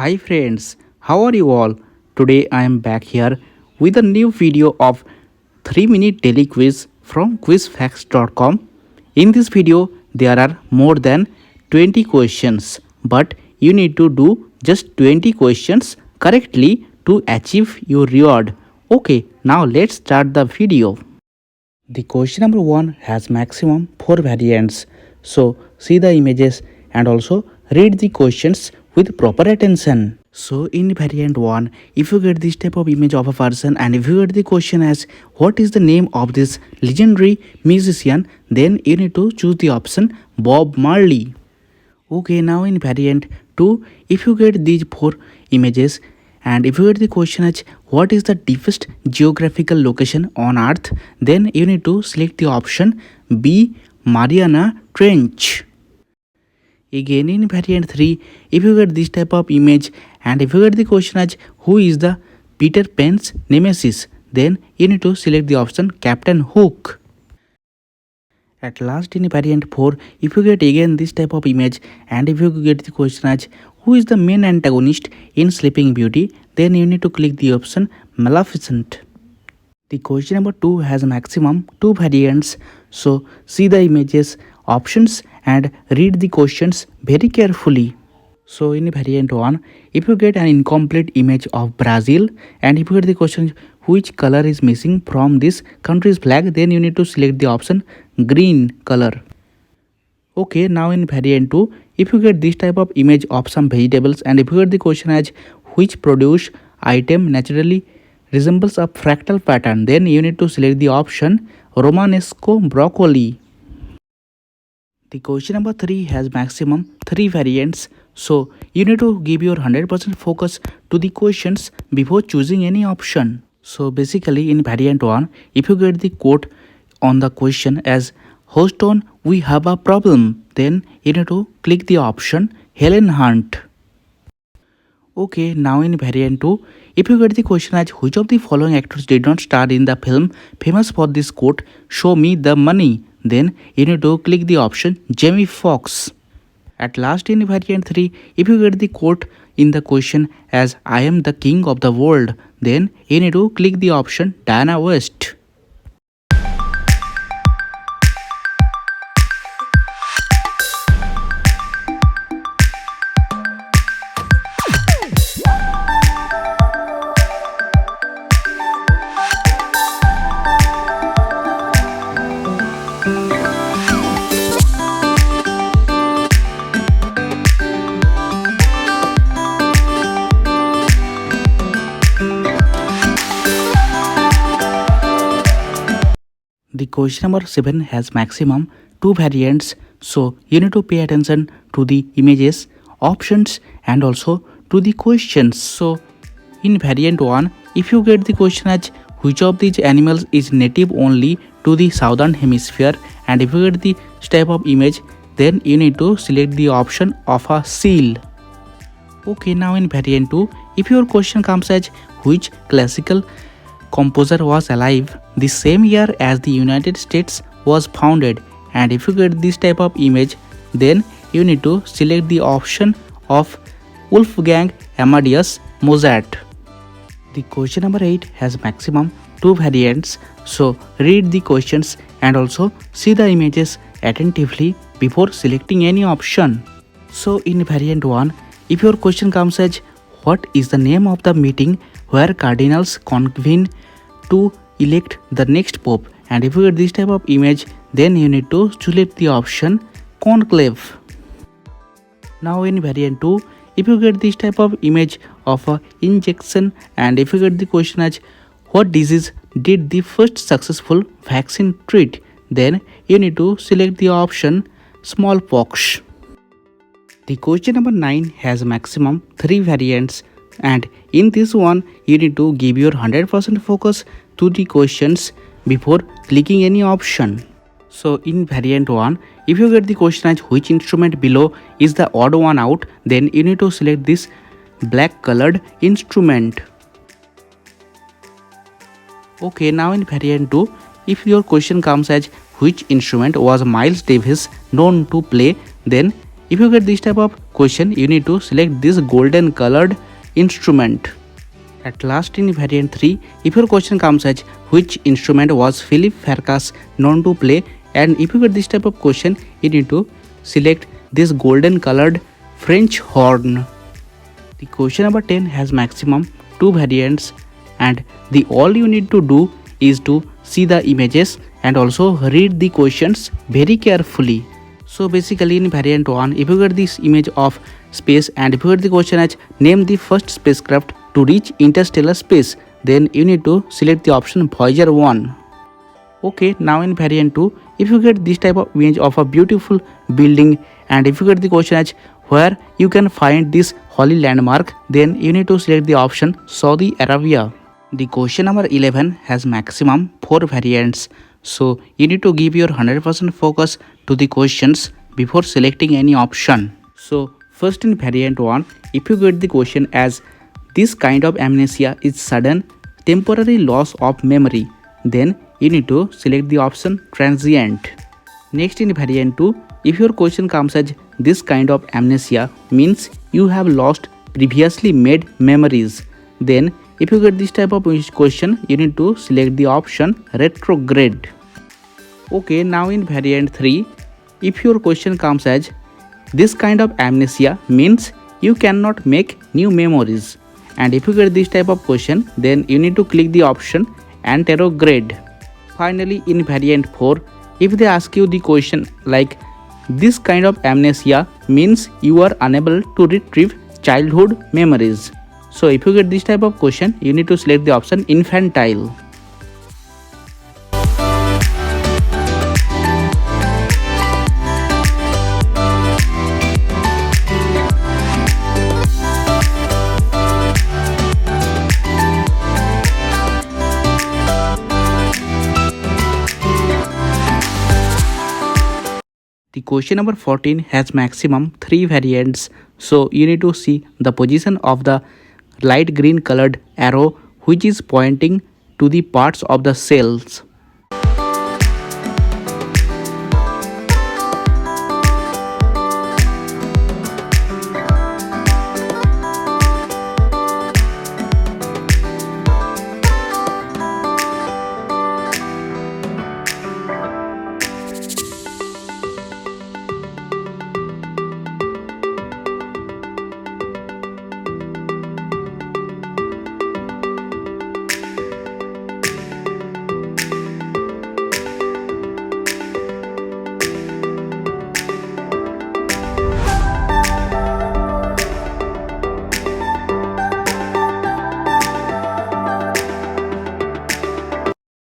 Hi friends, how are you all? Today I am back here with a new video of 3-minute daily quiz from quizfacts.com. In this video there are more than 20 questions, but you need to do just 20 questions correctly to achieve your reward. Okay, now let's start the video. The question number 1 has maximum 4 variants. So see the images and also read the questions with proper attention. So in variant 1, if you get this type of image of a person and if you get the question as what is the name of this legendary musician, then you need to choose the option Bob Marley. Okay, now in variant 2, if you get these 4 images and if you get the question as what is the deepest geographical location on earth, then you need to select the option B, Mariana Trench. Again in variant 3, if you get this type of image and if you get the question as who is the Peter Pan's nemesis, then you need to select the option Captain Hook. At last in variant 4, if you get again this type of image and if you get the question as who is the main antagonist in Sleeping Beauty, then you need to click the option Maleficent. The question number 2 has maximum 2 variants, so see the images, options and read the questions very carefully. So in variant 1, if you get an incomplete image of Brazil and if you get the question which color is missing from this country's flag, then you need to select the option green color. Okay, now in variant 2, if you get this type of image of some vegetables and if you get the question as which produce item naturally resembles a fractal pattern, then you need to select the option Romanesco broccoli. The question number 3 has maximum 3 variants, so you need to give your 100% focus to the questions before choosing any option. So basically in variant 1, if you get the quote on the question as Houston, we have a problem, then you need to click the option Helen Hunt. Okay, now in variant 2, if you get the question as which of the following actors did not star in the film famous for this quote, show me the money, then you need to click the option Jamie Foxx. At last in variant 3, if you get the quote in the question as I am the king of the world, then you need to click the option Diana West. The question number 7 has maximum 2 variants, so you need to pay attention to the images, options and also to the questions. So in variant 1, if you get the question as which of these animals is native only to the southern hemisphere and if you get the type of image, then you need to select the option of a seal. Okay, now in variant 2, if your question comes as which classical composer was alive the same year as the United States was founded, and if you get this type of image, then you need to select the option of Wolfgang Amadeus Mozart. The question number 8 has maximum 2 variants, so read the questions and also see the images attentively before selecting any option. So in variant 1, if your question comes as what is the name of the meeting where cardinals convene to elect the next pope, and if you get this type of image, then you need to select the option conclave. Now in variant 2, if you get this type of image of a injection and if you get the question as what disease did the first successful vaccine treat, then you need to select the option smallpox. The question number 9 has maximum 3 variants, and in this one you need to give your 100% focus to the questions before clicking any option. So in variant 1, if you get the question as which instrument below is the odd one out, then you need to select this black colored instrument. Okay, now in variant 2, if your question comes as which instrument was Miles Davis known to play, then if you get this type of question, you need to select this golden colored instrument. At last, in variant 3, if your question comes as which instrument was Philip Farkas known to play, and if you get this type of question, you need to select this golden colored French horn. The question number 10 has maximum 2 variants, and the all you need to do is to see the images and also read the questions very carefully. So basically in variant 1, if you get this image of space and if you get the question as name the first spacecraft to reach interstellar space, then you need to select the option Voyager 1. Okay, now in variant 2, if you get this type of image of a beautiful building and if you get the question as where you can find this holy landmark, then you need to select the option Saudi Arabia. The question number 11 has maximum 4 variants, so you need to give your 100% focus to the questions before selecting any option. So first in variant 1, if you get the question as this kind of amnesia is sudden temporary loss of memory, then you need to select the option transient. Next in variant 2, if your question comes as this kind of amnesia means you have lost previously made memories, then if you get this type of question, you need to select the option retrograde. Okay, now in variant 3, if your question comes as this kind of amnesia means you cannot make new memories, and if you get this type of question, then you need to click the option anterograde. Finally in variant 4, if they ask you the question like this kind of amnesia means you are unable to retrieve childhood memories, so if you get this type of question, you need to select the option infantile. The question number 14 has maximum 3 variants, so you need to see the position of the light green colored arrow which is pointing to the parts of the cells.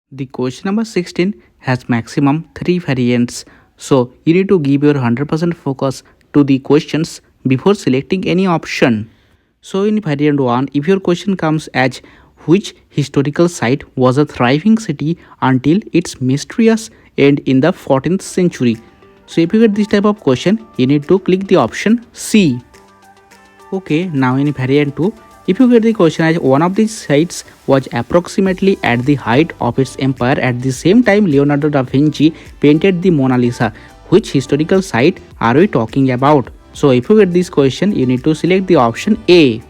The question number 16 has maximum 3 variants, so you need to give your 100% focus to the questions before selecting any option. So in variant 1, if your question comes as which historical site was a thriving city until its mysterious end in the 14th century, so if you get this type of question, you need to click the option C. Okay, now in variant 2, if you get the question as one of these sites was approximately at the height of its empire at the same time Leonardo da Vinci painted the Mona Lisa, which historical site are we talking about? So if you get this question, you need to select the option A.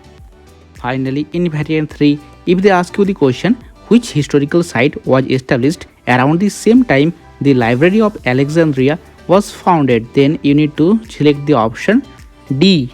Finally, in variant 3, if they ask you the question which historical site was established around the same time the Library of Alexandria was founded, then you need to select the option D.